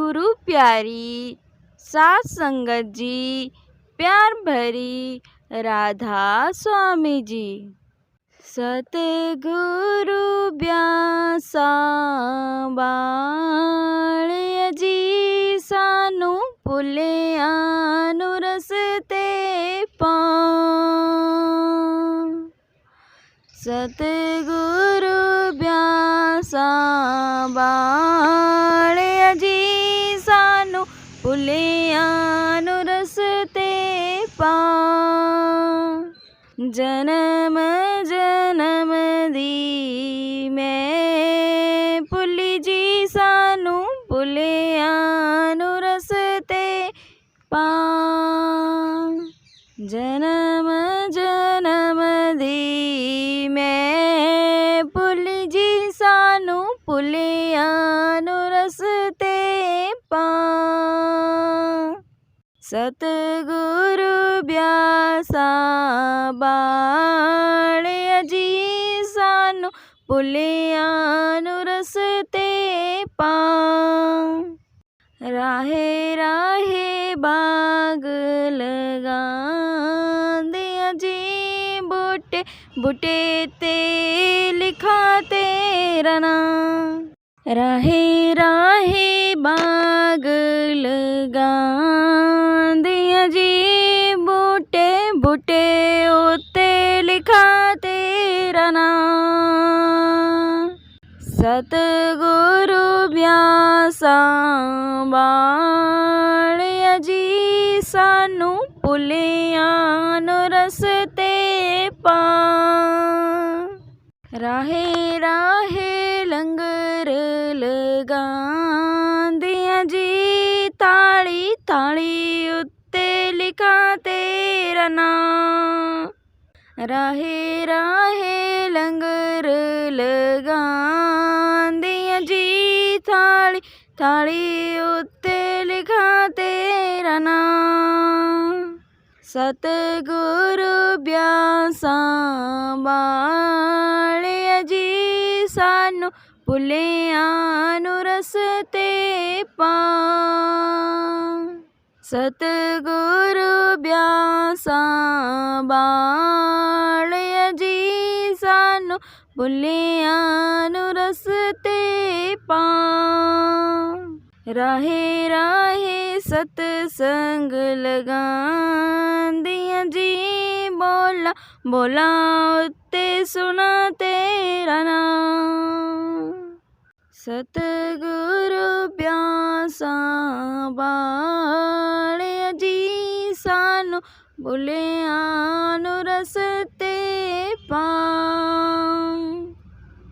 गुरु प्यारी सात संगत जी प्यार भरी राधा स्वामी जी। सतगुरु ब्यासा बालिया जी सानू भुलिया नू रसते पां। सतगुरु ब्यासा बालिया जी सानू भुलिया नू रसते पां। जन्म जन्म दी मैं भुली जी सानू भुलिया नू रसते पां। जन्म जन्म दी मैं भुली जी सानू भुलिया नू रसते पां। सतगुरु ब्यासा बालिया जी सानू भुलिया नू रसते पां। राहे राहे बाग लगा दिया जी बूटे बूटे ते लिखा तेरा नाम। राहे राहे बाग लगा दिया जी बूटे बूटे उत्ते लिखा तेरा नाम। सतगुरु ब्यासा बालिया जी सानू भुलिया नू रसते पां। राहे राहे लंगर लगा दिया जी थाली थाली उत्ते लिखा तेरा नाम। राहे राहे लंगर लगा दिया जी थाली थाली उत्ते लिखा तेरा नाम। सतगुरु ब्यासा बालिया जी सानू भुलिया नू रसते पां। सतगुरु ब्यासा बालिया जी सानू भुलिया नू रसते पां। राहे राहे सतसंग लगा दिया जी बोला बोला उत्ते सुना तेरा नाम। सतगुरु ब्यासा बालिया जी सानू भुलिया नू रसते पां।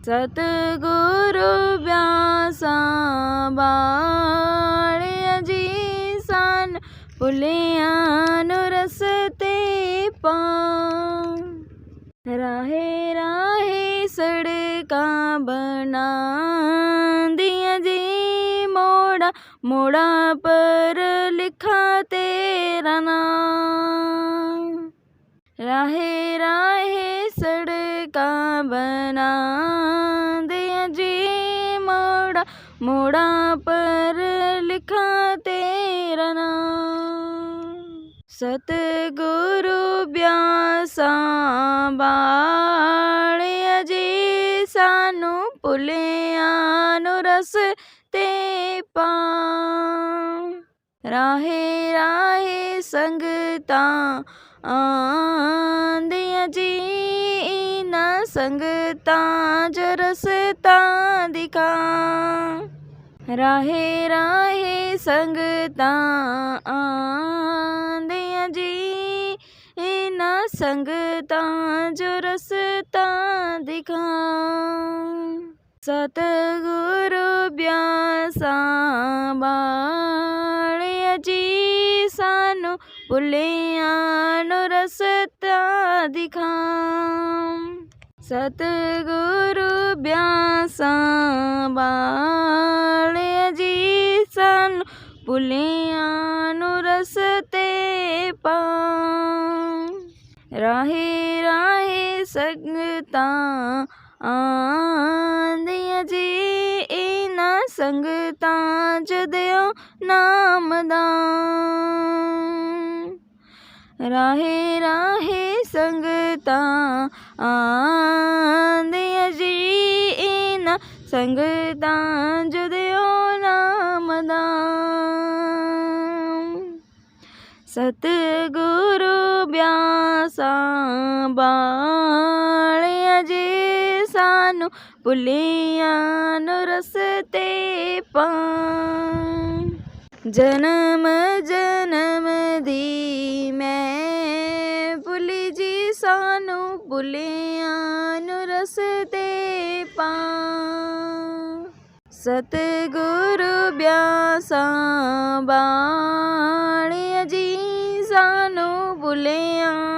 सतगुरु ब्यासा बालिया जी सानू भुलिया नू रसते पां। राहे राहे सड़कां बना दिया जी मोड़ा मोड़ा पर लिखा तेरा नाम। राहे राहे सड़कां बना दिया जी मोड़ा मोड़ा पर लिखा तेरा नाम। सतगुरु ब्यासा बालिया जी सानू भुलिया नू रसते पां। राहे राहे संगतां आंदिया जी इना संगतां च रसता दिखा। राहे राहे संगतां आंदिया जी इना संगतां च रसता दिखा। सतगुरु ब्यासा बालिया जी सानू भुलिया नू रसता दिखा। सतगुरु ब्यासा बालिया जी सानू भुलिया नू रसते पां। राहे राहे संगतां आंदिया जी इना ਸੰਗਤਾਂ ਚ ਦਿਓ ਨਾਮ ਦਾਨ। ਰਾਹੇ ਰਾਹੇ ਸੰਗਤਾਂ ਆਂਦੀਆਂ ਜੀ, ਇਹਨਾਂ ਸੰਗਤਾਂ ਚ ਦਿਓ ਨਾਮ ਦਾਨ। ਸਤਿਗੁਰੂ ਬਿਆਸਾਂ ਬਾਲਿਆ ਜੀ, ਸਾਨੂੰ ਭੁੱਲਿਆਂ ਨੂੰ ਰਸਤੇ ਪਾਂ। ਜਨਮ ਜਨਮ ਦੀ ਮੈਂ ਭੁੱਲੀ ਜੀ, ਸਾਨੂੰ ਭੁੱਲਿਆਂ ਨੂੰ ਰਸਤੇ ਪਾਂ। ਸਤਿਗੁਰੂ ਬਿਆਸਾਂ ਬਾਲਿਆ ਜੀ, ਸਾਨੂੰ ਭੁੱਲਿਆਂ